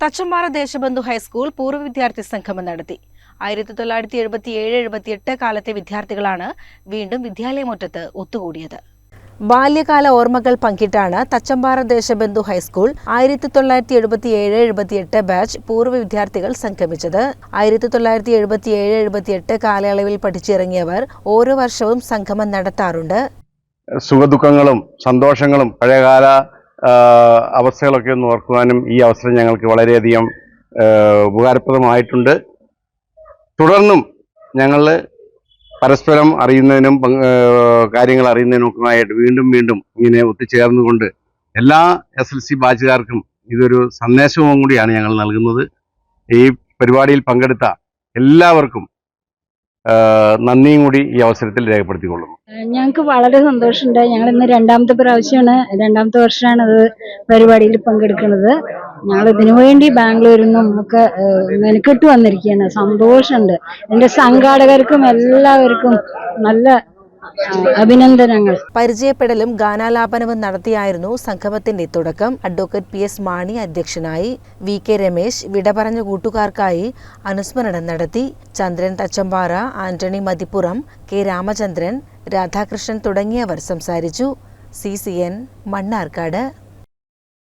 Thachampara Deshbandhu high school പൂർവ്വ വിദ്യാർത്ഥി സംഗമം നടത്തി. 1977-78 കാലത്തെ വിദ്യാർത്ഥികളാണ് വീണ്ടും വിദ്യാലയമുറ്റത്ത് ഒത്തുകൂടിയത്. ബാല്യകാല ഓർമ്മകൾ പങ്കിട്ടാണ് തച്ചമ്പാറ ദേശബന്ധു ഹൈസ്കൂൾ 1977-78 ബാച്ച് പൂർവ്വ വിദ്യാർത്ഥികൾ സംഗമിച്ചത്. 1977-78 കാലയളവിൽ പഠിച്ചിറങ്ങിയവർ ഓരോ വർഷവും സംഗമം നടത്താറുണ്ട്. സുഖദുഃഖങ്ങളും സന്തോഷങ്ങളും പഴയകാല അവസ്ഥകളൊക്കെ ഒന്ന് ഓർക്കുവാനും ഈ അവസരം ഞങ്ങൾക്ക് വളരെയധികം ഉപകാരപ്രദമായിട്ടുണ്ട്. തുടർന്നും ഞങ്ങൾ പരസ്പരം അറിയുന്നതിനും കാര്യങ്ങൾ അറിയുന്നതിനുമൊക്കെയായിട്ട് വീണ്ടും ഇങ്ങനെ ഒത്തുചേർന്നുകൊണ്ട് എല്ലാ SLC ബാച്ചുകാർക്കും ഇതൊരു സന്ദേശവും കൂടിയാണ് ഞങ്ങൾ നൽകുന്നത്. ഈ പരിപാടിയിൽ പങ്കെടുത്ത എല്ലാവർക്കും നന്ദിയും കൂടി ഈ അവസരത്തിൽ രേഖപ്പെടുത്തിക്കൊള്ളുന്നു. ഞങ്ങൾക്ക് വളരെ സന്തോഷമുണ്ട്. ഞങ്ങൾ ഇന്ന് രണ്ടാമത്തെ വർഷമാണ് അത് പരിപാടിയിൽ പങ്കെടുക്കുന്നത്. ഞങ്ങൾ ഇതിനു വേണ്ടി ബാംഗ്ലൂരിൽ നിന്നും ഒക്കെ മെനക്കെട്ട് വന്നിരിക്കുകയാണ്. സന്തോഷമുണ്ട്. എൻ്റെ സംഘാടകർക്കും എല്ലാവർക്കും നല്ല അഭിനന്ദനങ്ങൾ. പരിചയപ്പെടലും ഗാനാലാപനവും നടത്തിയായിരുന്നു സംഗമത്തിന്റെ തുടക്കം. അഡ്വക്കേറ്റ് PS മാണി അധ്യക്ഷനായി. VK രമേശ് വിട പറഞ്ഞ കൂട്ടുകാർക്കായി അനുസ്മരണം നടത്തി. ചന്ദ്രൻ തച്ചമ്പാറ, ആന്റണി മതിപ്പുറം, K രാമചന്ദ്രൻ, രാധാകൃഷ്ണൻ തുടങ്ങിയവർ സംസാരിച്ചു. CCN മണ്ണാർക്കാട്.